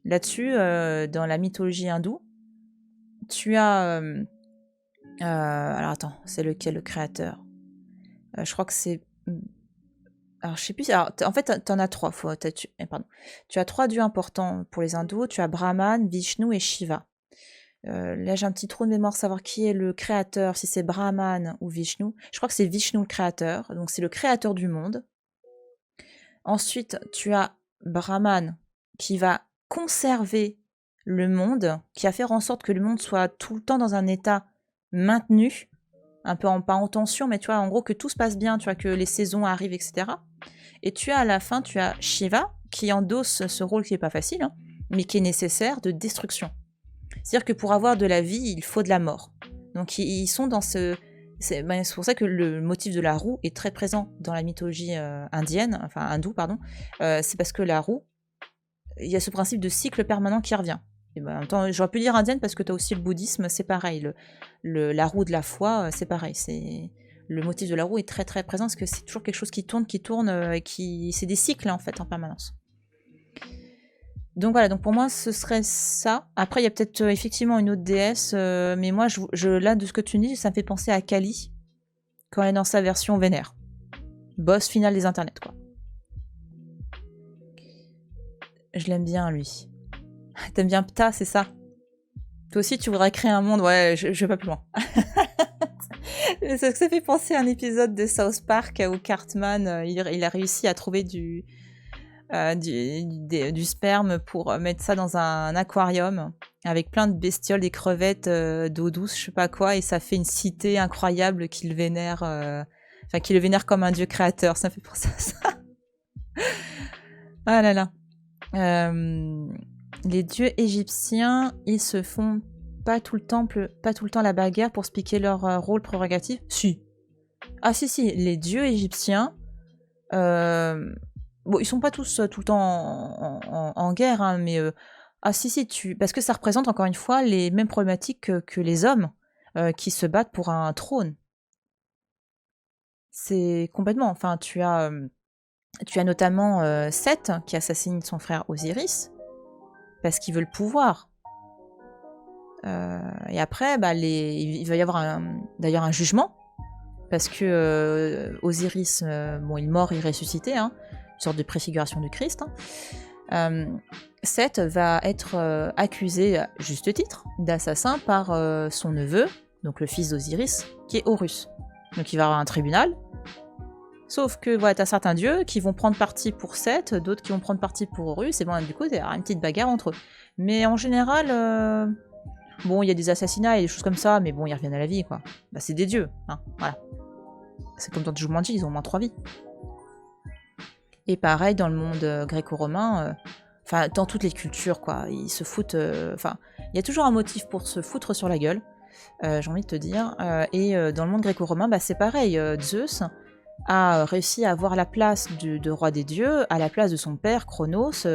Là-dessus, dans la mythologie hindoue, tu as... alors attends, c'est lequel le créateur? Je crois que c'est... Alors je sais plus... Alors, en fait, t'en as trois. Pardon. Tu as trois dieux importants pour les hindous. Tu as Brahman, Vishnu et Shiva. Là, j'ai un petit trou de mémoire, savoir qui est le créateur, si c'est Brahman ou Vishnu. Je crois que c'est Vishnu le créateur, donc c'est le créateur du monde. Ensuite, tu as Brahman qui va conserver le monde, qui va faire en sorte que le monde soit tout le temps dans un état maintenu, un peu pas en tension, mais tu vois, en gros, que tout se passe bien, tu vois, que les saisons arrivent, etc. Et tu as à la fin, tu as Shiva qui endosse ce rôle qui n'est pas facile, hein, mais qui est nécessaire de destruction. C'est-à-dire que pour avoir de la vie, il faut de la mort. Donc ils sont dans ce... C'est pour ça que le motif de la roue est très présent dans la mythologie indienne, enfin hindoue, pardon. C'est parce que la roue, il y a ce principe de cycle permanent qui revient. Et ben, en même temps, j'aurais pu dire indienne parce que tu as aussi le bouddhisme, c'est pareil. La roue de la foi, c'est pareil. Le motif de la roue est très très présent parce que c'est toujours quelque chose qui tourne, c'est des cycles en fait en permanence. Donc voilà, donc pour moi ce serait ça. Après il y a peut-être effectivement une autre déesse, mais moi là de ce que tu dis, ça me fait penser à Kali quand elle est dans sa version vénère. Boss final des internets quoi. Je l'aime bien lui. T'aimes bien Ptah, c'est ça? Toi aussi tu voudrais créer un monde, ouais, je vais pas plus loin. Ça fait penser à un épisode de South Park où Cartman il a réussi à trouver du sperme pour mettre ça dans un aquarium avec plein de bestioles, des crevettes d'eau douce, je sais pas quoi, et ça fait une cité incroyable qui le vénère, qui le vénère comme un dieu créateur. Ça fait penser à ça. Ah là là. Les dieux égyptiens, ils se font pas tout le temps la bagarre pour se piquer leur rôle prérogatif. Si. Ah si, les dieux égyptiens. Bon, ils sont pas tous tout le temps en guerre, hein, mais ah si, parce que ça représente encore une fois les mêmes problématiques que les hommes qui se battent pour un trône. C'est complètement. Enfin, tu as notamment Seth qui assassine son frère Osiris parce qu'il veut le pouvoir. Et après, il va y avoir d'ailleurs un jugement parce que Osiris, il est mort, il est ressuscité, hein, une sorte de préfiguration du Christ. Seth va être accusé, à juste titre, d'assassin par son neveu, donc le fils d'Osiris, qui est Horus. Donc il va y avoir un tribunal. Sauf que voilà, t'as certains dieux qui vont prendre parti pour Seth, d'autres qui vont prendre parti pour Horus, et bon, du coup, il y aura une petite bagarre entre eux. Mais en général, bon, il y a des assassinats et des choses comme ça, mais bon, ils reviennent à la vie, quoi. C'est des dieux, hein, voilà. C'est comme dans Jumanji, ils ont au moins 3 vies. Et pareil, dans le monde gréco-romain, dans toutes les cultures, quoi, ils se foutent... il y a toujours un motif pour se foutre sur la gueule, j'ai envie de te dire. Et dans le monde gréco-romain, c'est pareil. Zeus a réussi à avoir la place de roi des dieux, à la place de son père, Cronos.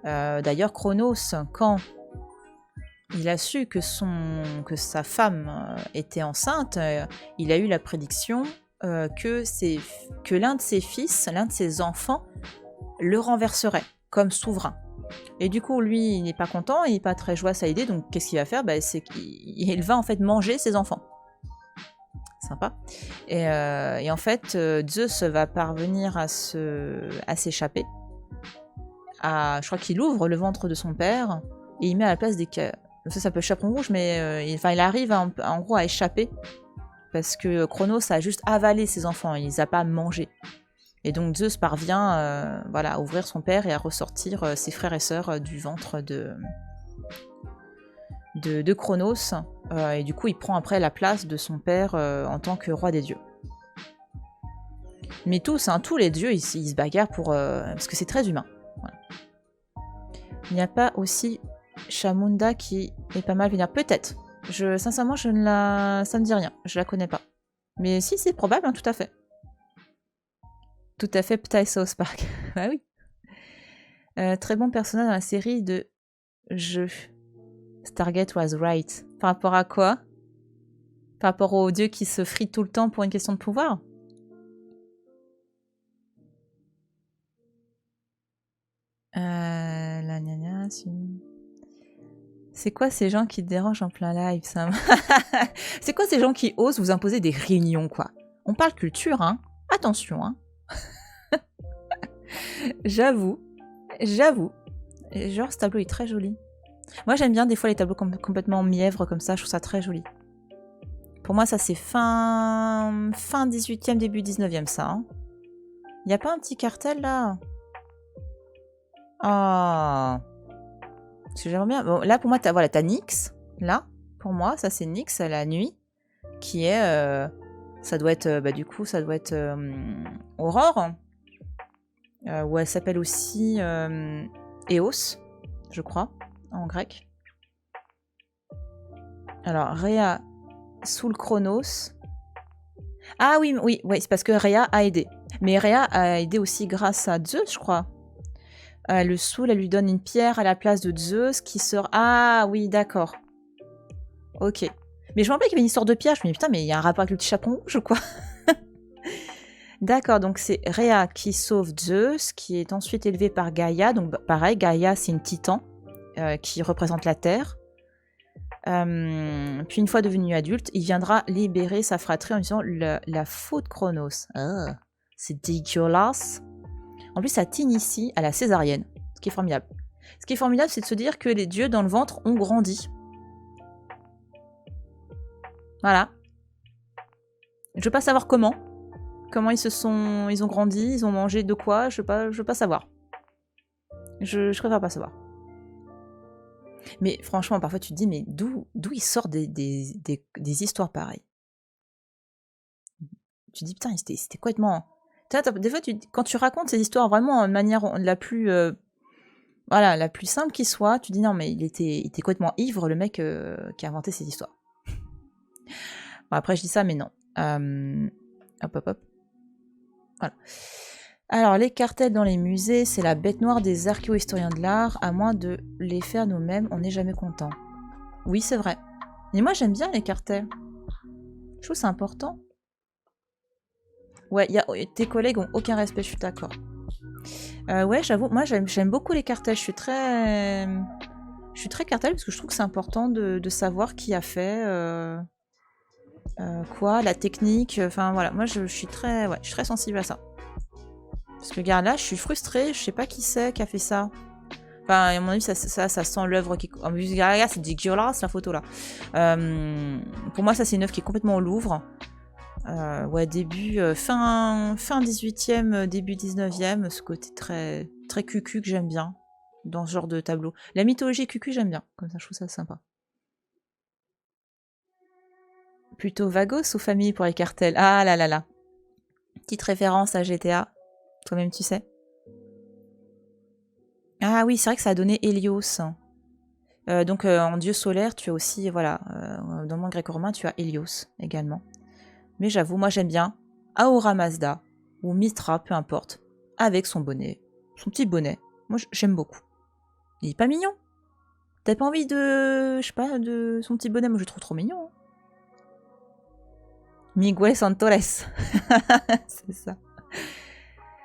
D'ailleurs, Cronos, quand il a su que sa femme était enceinte, il a eu la prédiction que l'un de ses fils, l'un de ses enfants, le renverserait comme souverain. Et du coup, lui, il n'est pas content, il n'est pas très joyeux à l'idée, donc qu'est-ce qu'il va faire? C'est qu'il va en fait manger ses enfants. Sympa. Et en fait, Zeus va parvenir à s'échapper. Je crois qu'il ouvre le ventre de son père et il met à la place des... Ça s'appelle chaperon rouge, mais il arrive en gros à échapper parce que Cronos a juste avalé ses enfants, il les a pas mangés. Et donc Zeus parvient à ouvrir son père et à ressortir ses frères et sœurs du ventre de Cronos. Et du coup, il prend après la place de son père en tant que roi des dieux. Mais tous les dieux, ils se bagarrent parce que c'est très humain. Voilà. Il n'y a pas aussi Chamunda qui est pas mal vénère. Peut-être. Sincèrement, ça me dit rien. Je la connais pas. Mais si, c'est probable, hein, tout à fait. Tout à fait, Ptah et South Park. Bah oui. Très bon personnage dans la série de jeux. Stargate was right. Par rapport à quoi? Par rapport aux dieux qui se frient tout le temps pour une question de pouvoir? La gnagna, c'est quoi ces gens qui te dérangent en plein live, ça? C'est quoi ces gens qui osent vous imposer des réunions, quoi? On parle culture, hein? Attention, hein? J'avoue. Genre, ce tableau est très joli. Moi, j'aime bien des fois les tableaux complètement mièvres comme ça. Je trouve ça très joli. Pour moi, ça, c'est fin 18e, début 19e, ça. Hein. Y a pas un petit cartel, là? Ah. Parce que j'aimerais bien... Bon, là, pour moi, t'as Nyx. Là, pour moi, ça, c'est Nyx à la nuit. Qui est... ça doit être... du coup, ça doit être... Aurore. Ou elle s'appelle aussi... Eos, je crois, en grec. Alors, Rhea sous le Chronos. Ah oui, c'est parce que Rhea a aidé. Mais Rhea a aidé aussi grâce à Zeus, je crois. Le saoule, elle lui donne une pierre à la place de Zeus qui sort... Ah oui, d'accord. Ok. Mais je me rappelais qu'il y avait une histoire de pierre. Je me dis, putain, mais il y a un rapport avec le petit chaperon rouge ou quoi? D'accord, donc c'est Rhea qui sauve Zeus, qui est ensuite élevé par Gaïa. Donc pareil, Gaïa, c'est une titan qui représente la Terre. Puis une fois devenu adulte, il viendra libérer sa fratrie en disant la faute Chronos. Ah, c'est dégueulasse. En plus, ça t'initie à la césarienne, ce qui est formidable. Ce qui est formidable, c'est de se dire que les dieux dans le ventre ont grandi. Voilà. Je veux pas savoir comment. Comment ils ont grandi, ils ont mangé de quoi, je veux pas savoir. Je préfère pas savoir. Mais franchement, parfois tu te dis, mais d'où il sort des histoires pareilles? Tu te dis, putain, c'était complètement... Des fois, quand tu racontes ces histoires vraiment de manière la plus... la plus simple qui soit, tu te dis, non, mais il était complètement ivre, le mec qui a inventé ces histoires. Bon, après, je dis ça, mais non. Hop. Voilà. Alors, les cartels dans les musées, c'est la bête noire des archéo-historiens de l'art. À moins de les faire nous-mêmes, on n'est jamais content. Oui, c'est vrai. Mais moi, j'aime bien les cartels. Je trouve que c'est important. Ouais, tes collègues ont aucun respect, je suis d'accord. Ouais, j'avoue, moi, j'aime beaucoup les cartels. Je suis très cartel parce que je trouve que c'est important de savoir qui a fait quoi, la technique. Enfin, voilà, moi, je suis très sensible à ça. Parce que, regarde, là, je suis frustrée, je sais pas qui c'est qui a fait ça. Enfin, à mon avis, ça sent l'œuvre qui... En plus, regarde, c'est dégueulasse, la photo, là. Pour moi, ça, c'est une œuvre qui est complètement au Louvre. Ouais, début... fin 18e, début 19e, ce côté très, très cucu que j'aime bien, dans ce genre de tableau. La mythologie cucu, j'aime bien. Comme ça, je trouve ça sympa. Plutôt Vagos ou famille pour les cartels? Ah là là là. Petite référence à GTA. Toi-même, tu sais. Ah oui, c'est vrai que ça a donné Hélios. Donc en dieu solaire, tu as aussi, voilà, dans le monde gréco-romain, tu as Hélios également. Mais j'avoue, moi j'aime bien Ahura Mazda ou Mitra, peu importe, avec son bonnet, son petit bonnet. Moi j'aime beaucoup. Il est pas mignon? T'as pas envie de, je sais pas, de son petit bonnet? Moi je le trouve trop mignon. Hein. Miguel Santores. C'est ça.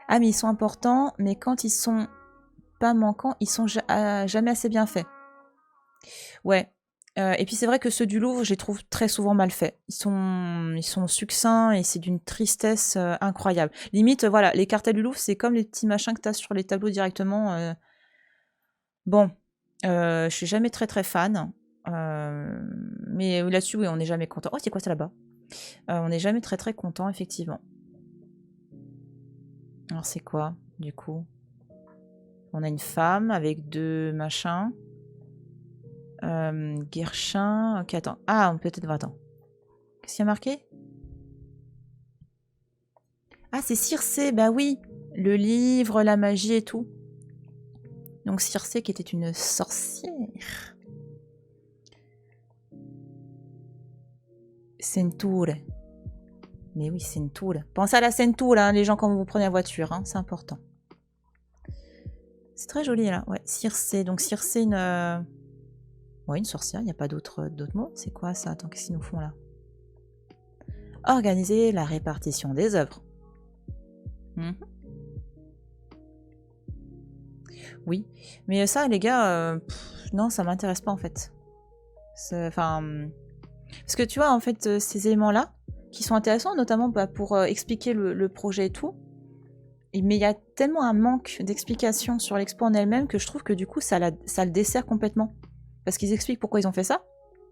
Ah mais ils sont importants, mais quand ils sont pas manquants, ils sont jamais assez bien faits. Ouais. Et puis c'est vrai que ceux du Louvre, je les trouve très souvent mal faits. Ils sont succincts et c'est d'une tristesse incroyable. Limite, voilà, les cartels du Louvre, c'est comme les petits machins que t'as sur les tableaux directement. Bon, je suis jamais très très fan. Mais là-dessus, oui, on n'est jamais content. Oh, c'est quoi ça là-bas? On n'est jamais très très content, effectivement. Alors c'est quoi, du coup? On a une femme avec deux machins. Guerchin. Ok, attends. Ah, on peut peut-être voir. Attends. Qu'est-ce qu'il y a marqué? Ah, c'est Circé. Bah oui. Le livre, la magie et tout. Donc Circé qui était une sorcière. Centaure. Mais oui, Centaure. Pensez à la Centaure, hein, les gens, quand vous prenez la voiture. Hein, c'est important. C'est très joli, là. Ouais, Circé. Donc Circé, une... Ouais, une sorcière, il n'y a pas d'autres mots. C'est quoi ça? Attends, qu'est-ce qu'ils nous font là? Organiser la répartition des œuvres. Oui, mais ça, les gars, non, ça m'intéresse pas en fait. Enfin, parce que tu vois, en fait, ces éléments-là, qui sont intéressants, notamment pour expliquer le projet et tout, mais il y a tellement un manque d'explication sur l'expo en elle-même que je trouve que du coup, ça le dessert complètement. parce qu'ils expliquent pourquoi ils ont fait ça,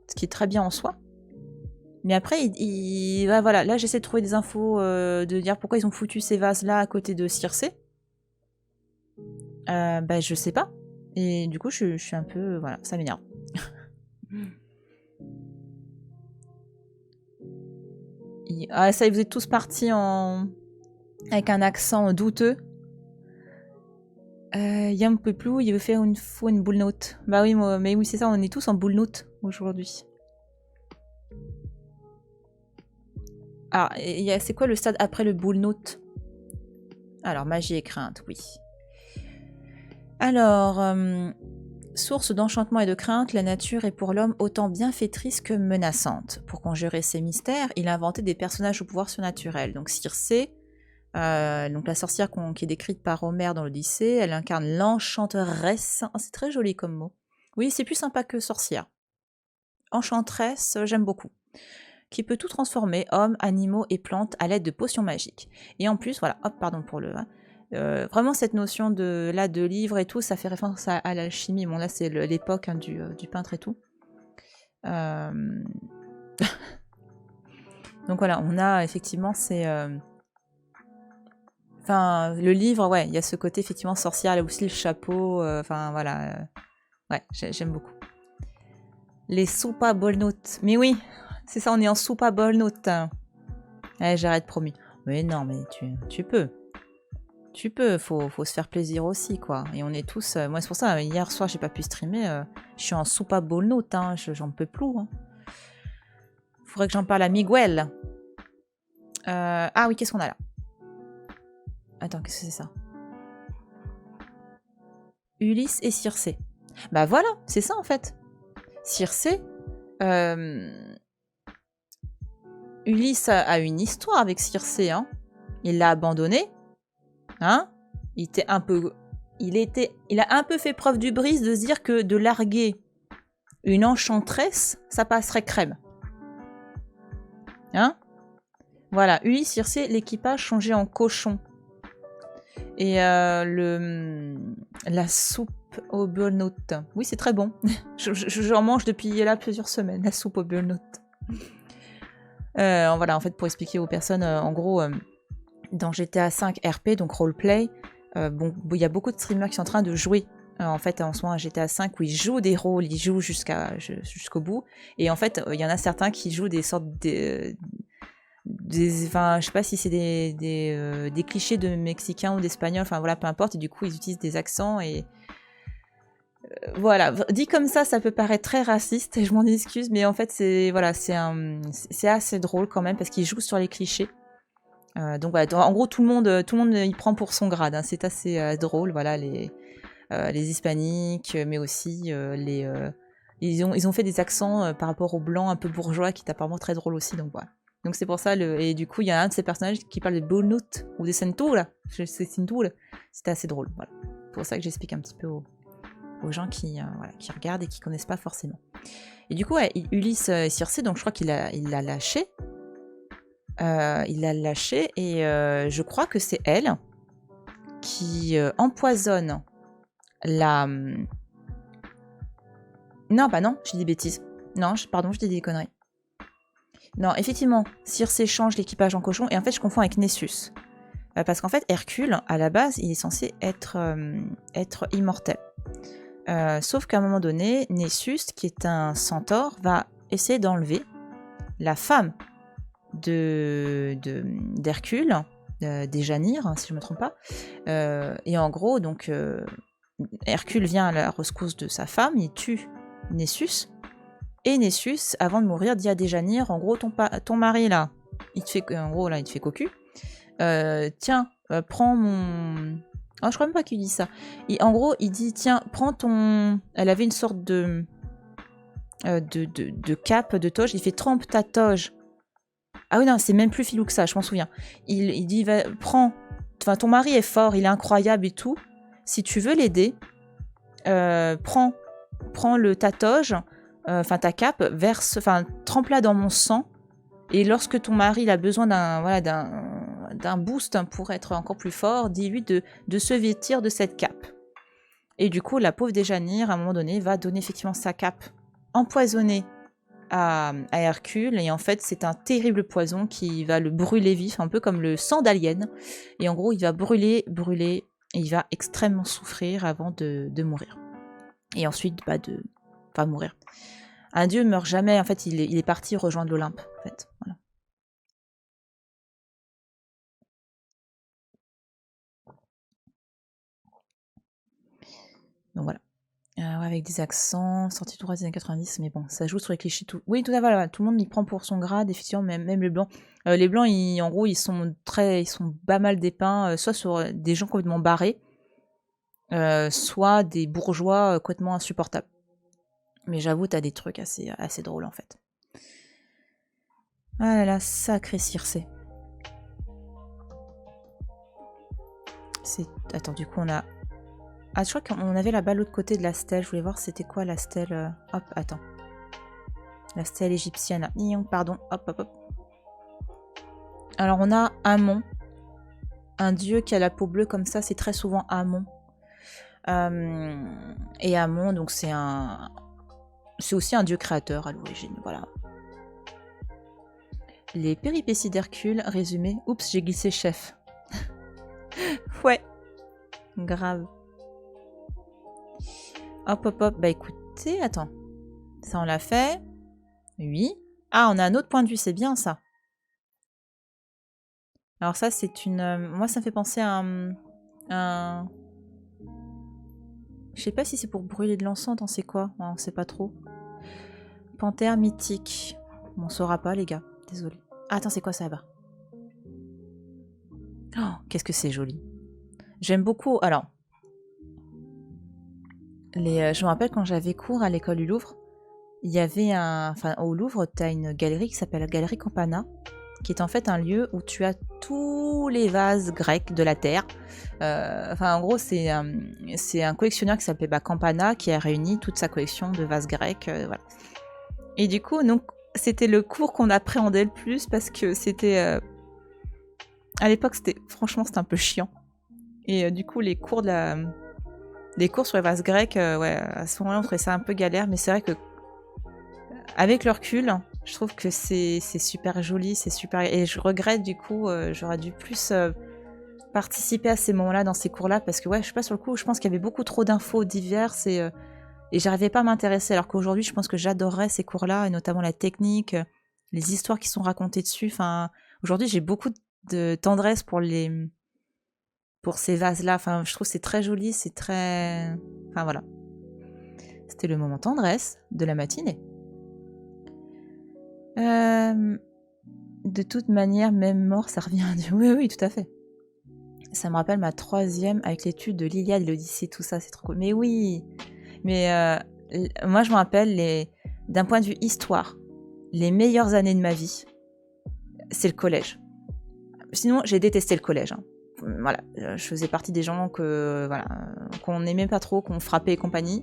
ce qui est très bien en soi. Mais après, voilà, là j'essaie de trouver des infos, de dire pourquoi ils ont foutu ces vases-là à côté de Circé. Bah je sais pas. Et du coup, je suis un peu... Voilà, ça m'énerve. Ah, ça y est, vous êtes tous partis avec un accent douteux. Yam Peplou, il veut faire une boule note. Bah oui, mais oui, c'est ça, on est tous en boule note aujourd'hui. Alors, c'est quoi le stade après le boule note? Alors, magie et crainte, oui. Alors, source d'enchantement et de crainte, la nature est pour l'homme autant bienfaitrice que menaçante. Pour conjurer ces mystères, il a inventé des personnages au pouvoir surnaturel. Donc Circé, donc la sorcière qui est décrite par Homère dans l'Odyssée, elle incarne l'enchanteresse. Oh, c'est très joli comme mot. Oui, c'est plus sympa que sorcière. Enchanteresse, j'aime beaucoup. Qui peut tout transformer, hommes, animaux et plantes, à l'aide de potions magiques. Et en plus, voilà, hop, pardon pour le... vraiment cette notion de livre et tout, ça fait référence à l'alchimie. Bon là c'est l'époque hein, du peintre et tout. Donc voilà, on a effectivement ces... Enfin, le livre, ouais, il y a ce côté effectivement sorcière, il y a aussi le chapeau, enfin voilà. Ouais, j'aime beaucoup. Les soupa bolnotes. Mais oui, c'est ça, on est en soupa bolnote. Allez, j'arrête promis. Mais non, mais tu peux. Tu peux, faut se faire plaisir aussi, quoi. Et on est tous... moi, c'est pour ça, hier soir, j'ai pas pu streamer. Je suis en soupa bolnote, hein, j'en peux plus. Hein. Faudrait que j'en parle à Miguel. Ah oui, qu'est-ce qu'on a là? Attends, qu'est-ce que c'est ça? Ulysse et Circé. Bah voilà, c'est ça en fait. Circé... Ulysse a une histoire avec Circé, hein. Il l'a abandonné. Hein? Il a un peu fait preuve du brise de se dire que de larguer une enchanteresse, ça passerait crème. Hein? Voilà, Ulysse, Circé, l'équipage changé en cochon. Et la soupe au burnout. Oui, c'est très bon. J'en mange depuis là plusieurs semaines, la soupe au burnout. Voilà, en fait, pour expliquer aux personnes, en gros, dans GTA 5 RP, donc roleplay, bon, il y a beaucoup de streamers qui sont en train de jouer. En fait, en ce moment, à GTA 5, où ils jouent des rôles, ils jouent jusqu'au bout. Et en fait, il y en a certains qui jouent des sortes enfin, je sais pas si c'est des clichés de mexicains ou d'espagnols, enfin voilà, peu importe. Et du coup, ils utilisent des accents et voilà, dit comme ça peut paraître très raciste et je m'en excuse, mais en fait, c'est assez drôle quand même parce qu'ils jouent sur les clichés. Donc voilà, en gros, tout le monde y prend pour son grade. Hein. C'est assez drôle, voilà, les hispaniques, mais aussi ils ont fait des accents par rapport aux blancs un peu bourgeois qui est apparemment très drôle aussi. Donc voilà. Donc c'est pour ça, et du coup, il y a un de ces personnages qui parle de Bonut ou de Centura. C'était assez drôle, voilà. C'est pour ça que j'explique un petit peu aux gens qui regardent et qui connaissent pas forcément. Et du coup, ouais, Ulysse et Circé, donc je crois qu'il l'a lâché. Il l'a lâché et je crois que c'est elle qui empoisonne la... Non, bah non, je dis des bêtises. Non, pardon, je dis des conneries. Non, effectivement, Circé change l'équipage en cochon et en fait je confonds avec Nessus. Parce qu'en fait Hercule, à la base, il est censé être immortel. Sauf qu'à un moment donné, Nessus, qui est un centaure, va essayer d'enlever la femme d'Hercule, Déjanire, si je ne me trompe pas. Et en gros, donc, Hercule vient à la rescousse de sa femme, il tue Nessus. Et Nessus, avant de mourir, dit à Déjanire, en gros, ton mari là, il te fait cocu. Tiens, prends mon... Oh, je crois même pas qu'il dit ça. En gros, il dit, tiens, prends ton... Elle avait une sorte de cape, de toge. Il fait, trempe ta toge. Ah oui, non, c'est même plus filou que ça, je m'en souviens. Il dit, prends... Enfin, ton mari est fort, il est incroyable et tout. Si tu veux l'aider, prends ta toge, enfin ta cape, trempe-la dans mon sang. Et lorsque ton mari a besoin d'un boost pour être encore plus fort, dis-lui de se vêtir de cette cape. Et du coup, la pauvre Déjanire, à un moment donné, va donner effectivement sa cape empoisonnée à Hercule. Et en fait, c'est un terrible poison qui va le brûler vif, un peu comme le sang d'alien. Et en gros, il va brûler, brûler, et il va extrêmement souffrir avant de mourir. Et ensuite, va mourir. Un dieu meurt jamais. En fait, il est parti rejoindre l'Olympe. En fait, voilà. Donc voilà. Ouais, avec des accents, sorti tout droit des années 90, mais bon, ça joue sur les clichés. Tout... Oui, tout à fait, voilà, tout le monde y prend pour son grade, effectivement, même les blancs. Les blancs, en gros, ils sont pas mal dépeints, soit sur des gens complètement barrés, soit des bourgeois complètement insupportables. Mais j'avoue, t'as des trucs assez drôles, en fait. Ah là là, sacré Circé. Attends, du coup, on a... Ah, je crois qu'on avait là-bas l'autre côté de la stèle. Je voulais voir c'était quoi la stèle. Hop, attends. La stèle égyptienne. Pardon. Hop, hop, hop. Alors, on a Amon. Un dieu qui a la peau bleue comme ça, c'est très souvent Amon. Et Amon, donc c'est aussi un dieu créateur à l'origine. Voilà. Les péripéties d'Hercule, résumé. Oups, j'ai glissé chef. Ouais. Grave. Hop, hop, hop. Bah écoutez, attends. Ça, on l'a fait. Oui. Ah, on a un autre point de vue, c'est bien ça. Alors ça, c'est une... moi, ça me fait penser à un... Je sais pas si c'est pour brûler de l'encens, on sait quoi. On sait pas trop. Panthère mythique. Bon, on saura pas, les gars. Désolé. Ah, attends, c'est quoi ça là-bas? Oh, qu'est-ce que c'est joli. J'aime beaucoup... Alors... je me rappelle quand j'avais cours à l'école du Louvre, il y avait Enfin, au Louvre, tu as une galerie qui s'appelle la Galerie Campana, qui est en fait un lieu où tu as tous les vases grecs de la Terre. En gros, c'est un collectionneur qui s'appelle Campana qui a réuni toute sa collection de vases grecs. Voilà. Et du coup, donc, c'était le cours qu'on appréhendait le plus parce que c'était... à l'époque, franchement, c'était un peu chiant. Et du coup, les cours sur les vases grecs, ouais, à ce moment-là, on trouvait ça un peu galère, mais c'est vrai que avec le recul, je trouve que c'est super joli, c'est super... Et je regrette, du coup, j'aurais dû plus participer à ces moments-là, dans ces cours-là, parce que, ouais, je sais pas, sur le coup, je pense qu'il y avait beaucoup trop d'infos diverses et j'arrivais pas à m'intéresser, alors qu'aujourd'hui, je pense que j'adorerais ces cours-là, et notamment la technique, les histoires qui sont racontées dessus. Enfin, aujourd'hui, j'ai beaucoup de tendresse pour ces vases-là. Enfin, je trouve que c'est très joli, c'est très... Enfin, voilà. C'était le moment tendresse de la matinée. De toute manière, même mort, ça revient à Dieu. Oui, oui, tout à fait. Ça me rappelle ma 3e avec l'étude de l'Iliade, l'Odyssée, tout ça, c'est trop cool. Mais oui, mais moi je me rappelle, d'un point de vue histoire, les meilleures années de ma vie, c'est le collège. Sinon, j'ai détesté le collège. Hein. Voilà, je faisais partie des gens qu'on n'aimait pas trop, qu'on frappait et compagnie.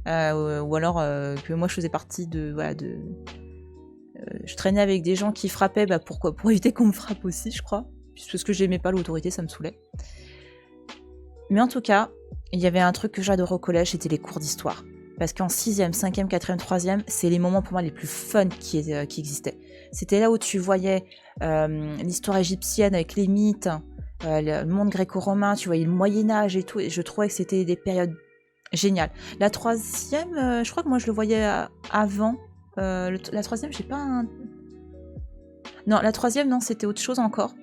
Ou alors que moi je faisais partie je traînais avec des gens qui frappaient, pourquoi? Pour éviter qu'on me frappe aussi, je crois. Parce que j'aimais pas l'autorité, ça me saoulait. Mais en tout cas, il y avait un truc que j'adorais au collège, c'était les cours d'histoire. Parce qu'en 6e, 5e, 4e, 3e, c'est les moments pour moi les plus fun qui existaient. C'était là où tu voyais l'histoire égyptienne avec les mythes, le monde gréco-romain, tu voyais le Moyen-Âge et tout, et je trouvais que c'était des périodes géniales. La 3e, je crois que moi je le voyais avant. La 3e, j'ai pas un... Non, la 3e, non, c'était autre chose encore.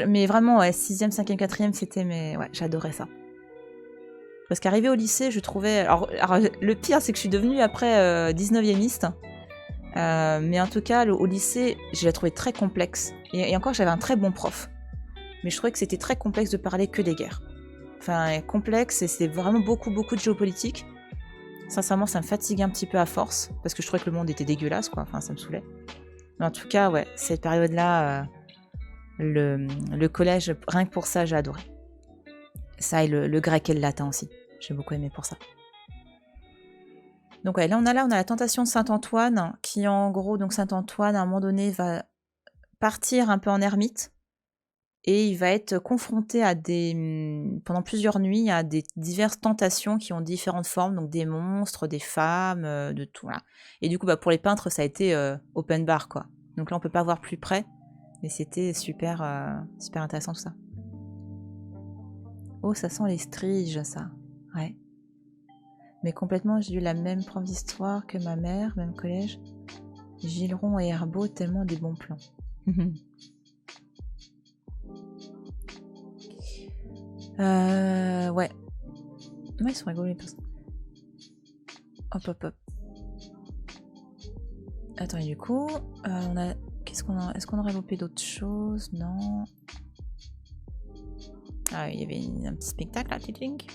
Mais vraiment, ouais, 6e, 5e, 4e, c'était... Mais ouais, j'adorais ça. Parce qu'arrivé au lycée, je trouvais... Alors le pire, c'est que je suis devenue après 19e-iste. Mais en tout cas, au lycée, je l'ai trouvé très complexe. Et encore, j'avais un très bon prof. Mais je trouvais que c'était très complexe de parler que des guerres. Enfin, complexe, et c'est vraiment beaucoup, beaucoup de géopolitique. Sincèrement, ça me fatiguait un petit peu à force, parce que je trouvais que le monde était dégueulasse, quoi. Enfin, ça me saoulait. Mais en tout cas, ouais, cette période-là, le collège, rien que pour ça, j'ai adoré. Ça et le grec et le latin aussi. J'ai beaucoup aimé pour ça. Donc ouais, là on a la tentation de Saint-Antoine, qui en gros, donc Saint-Antoine, à un moment donné, va partir un peu en ermite. et il va être confronté à pendant plusieurs nuits à des diverses tentations qui ont différentes formes, donc des monstres, des femmes, de tout, voilà. Et du coup, bah, pour les peintres, ça a été open bar, quoi. Donc là, on peut pas voir plus près, mais c'était super, super intéressant tout ça. Oh, ça sent les striges, ça. Ouais. Mais complètement, j'ai eu la même prof d'histoire que ma mère, même collège. Gileron et Herbeau, tellement des bons plans. Ouais. Ouais, ils sont rigolos les personnes. Hop, hop, hop. Attends, et du coup, on a... Qu'est-ce qu'on a... Est-ce qu'on aurait loupé d'autres choses? Non. Ah, il y avait un petit spectacle là, Tink.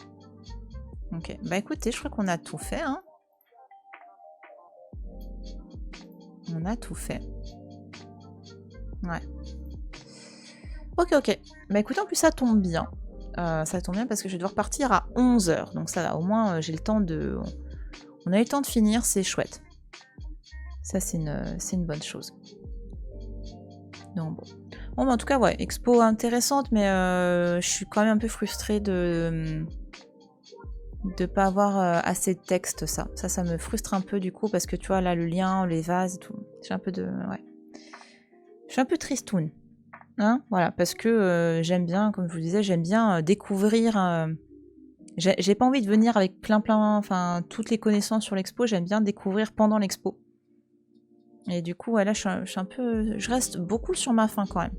Ok. Bah écoutez, je crois qu'on a tout fait, hein. On a tout fait. Ouais. Ok, ok. Bah écoutez, en plus ça tombe bien. Ça tombe bien parce que je vais devoir partir à 11h. Donc ça va, au moins j'ai le temps de... On a eu le temps de finir, c'est chouette. Ça, c'est une bonne chose. Donc bon. Bon, bah, en tout cas, ouais, expo intéressante, mais je suis quand même un peu frustrée de pas avoir assez de texte, ça. Ça me frustre un peu du coup, parce que tu vois, là, le lien, les vases et tout. J'ai un peu de... Ouais. Je suis un peu tristoun. Hein, voilà, parce que j'aime bien, comme je vous disais, j'aime bien découvrir... J'ai pas envie de venir avec plein, enfin, toutes les connaissances sur l'expo, j'aime bien découvrir pendant l'expo. Et du coup, ouais, là, je suis un peu... Je reste beaucoup sur ma faim, quand même.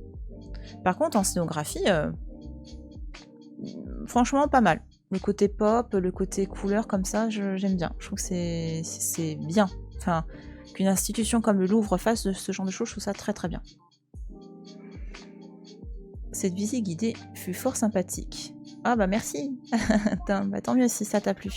Par contre, en scénographie, franchement, pas mal. Le côté pop, le côté couleur, comme ça, j'aime bien. Je trouve que c'est bien. Enfin, qu'une institution comme le Louvre fasse ce genre de choses, je trouve ça très très bien. Cette visite guidée fut fort sympathique. Ah bah merci. Bah, tant mieux si ça t'a plu.